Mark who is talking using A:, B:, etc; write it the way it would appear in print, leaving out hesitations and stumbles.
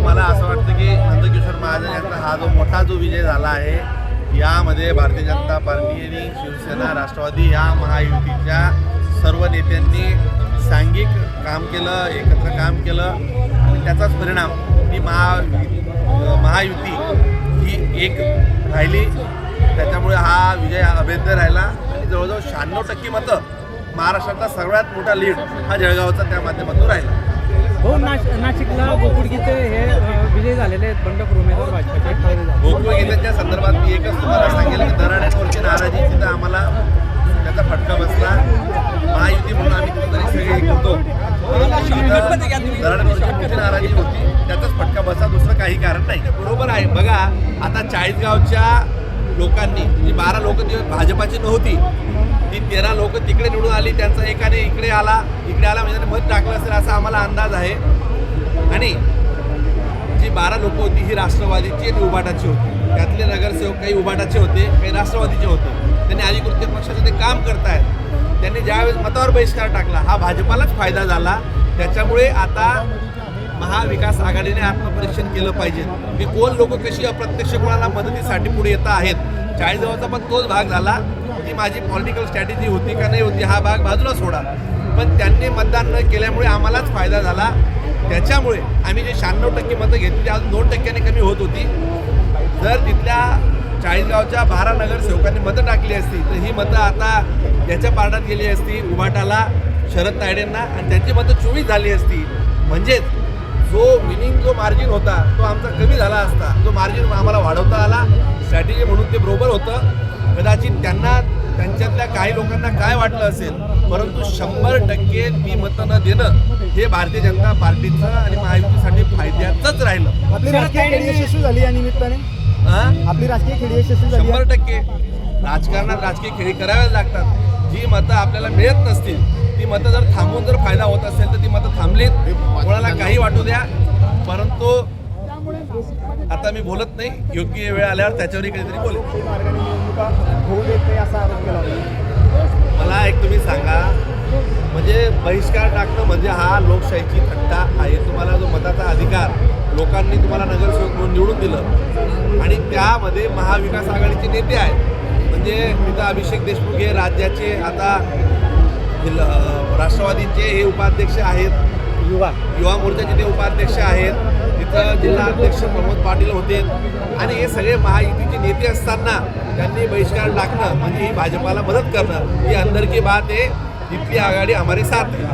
A: मला असं वाटतं की नंदकिशोर महाजन यांचा हा मोठा विजय झाला आहे, यामध्ये भारतीय जनता पार्टी आणि शिवसेना राष्ट्रवादी या महायुतीच्या सर्व नेत्यांनी सांघिक काम केलं, एकत्र काम केलं आणि त्याचाच परिणाम ही महायुती ही एक राहिली. त्याच्यामुळे हा विजय अभेद्य राहिला आणि जवळजवळ 96% मतं महाराष्ट्रातला सगळ्यात मोठा लीड हा जळगावचा त्या माध्यमातून राहिला.
B: हो, नाशिकला गोकुळगीते हे विजय झालेले आहेत बंडखोर उमेदवार भाजपचे.
A: गोकुळगीतेच्या संदर्भात मी एकच तुम्हाला सांगेल की दराड्यांवरची नाराजी तिथं आम्हाला त्याचा फटका बसला. महायुती म्हणून आम्ही कुठेतरी सगळे एक होतो, दराड्यांवरची नाराजी होती, त्याचाच फटका बसला, दुसरं काही कारण नाही. बरोबर आहे. बघा, आता चाळीसगावच्या लोकांनी जी 12 लोक भाजपाची नव्हती ती 13 लोक तिकडे निवडून आली, त्यांचा एकाने इकडे आला म्हणजे मत टाकलं असेल असा आम्हाला अंदाज आहे. आणि जी 12 लोक होती ही राष्ट्रवादीची आणि उभाटाची होती. त्यातले नगरसेवक काही उभाटाचे होते, काही राष्ट्रवादीचे होते. त्यांनी अधिकृत पक्षाचं ते काम करतायत. त्यांनी ज्यावेळेस मतावर बहिष्कार टाकला हा भाजपालाच फायदा झाला. त्याच्यामुळे आता महाविकास आघाडीने आत्मपरीक्षण केलं पाहिजे की कोण लोक कशी अप्रत्यक्ष कोणाला मदतीसाठी पुढे येत आहेत. 40 पण तोच भाग झाला. ती माझी पॉलिटिकल स्ट्रॅटेजी होती का नाही होती हा भाग बाजूला सोडा, पण त्यांनी मतदान न केल्यामुळे आम्हालाच फायदा झाला. त्याच्यामुळे आम्ही जे 96% मतं घेतली ती अजून 2% कमी होत होती. जर तिथल्या चाळीसगावच्या 12 नगरसेवकांनी मतं टाकली असती तर ही मतं आता याच्या पारडात गेली असती, उभाटाला, शरद तायडेंना, आणि त्यांची मतं 24 झाली असती. म्हणजेच जो मार्जिन होता तो आमचा कमी झाला असता. जो मार्जिन आम्हाला वाढवता आला, स्ट्रॅटेजी म्हणून ते बरोबर होतं. कदाचित त्यांच्यातल्या काही लोकांना काय वाटलं असेल, परंतु 100% ती मतं न देणं हे भारतीय जनता पार्टीचं आणि महायुतीसाठी फायद्याचंच राहिलं.
B: आपली राजकीय खेळी यशस्वी झाली या निमित्ताने. आपली राजकीय खेळी यशस्वी झाली.
A: 100% राजकारणात राजकीय खेळी कराव्याच लागतात. जी मतं आपल्याला मिळत नसतील ती मतं जर थांबून जर फायदा होत असेल तर ती मतं थांबलीत. कोणाला काही वाटू द्या, परंतु आता मी बोलत नाही. योग्य वेळ आल्यावर त्याच्यावरही काहीतरी बोलेल. मला एक तुम्ही सांगा, म्हणजे बहिष्कार टाकणं म्हणजे हा लोकशाहीची थट्टा आहे. तुम्हाला जो मताचा अधिकार लोकांनी तुम्हाला नगरसेवक म्हणून निवडून दिलं आणि त्यामध्ये महाविकास आघाडीचे नेते आहेत. म्हणजे तिथं अभिषेक देशमुख हे राज्याचे आता राष्ट्रवादीचे हे उपाध्यक्ष आहेत, युवा मोर्चाचे ते उपाध्यक्ष आहेत, तिथं जिल्हा अध्यक्ष प्रमोद पाटील होते आणि हे सगळे महायुतीचे नेते असताना त्यांनी बहिष्कार टाकणं म्हणजे ही भाजपाला मदत करणं ही अंदर की बात आहे. तिथली आघाडी हमारे साथ है.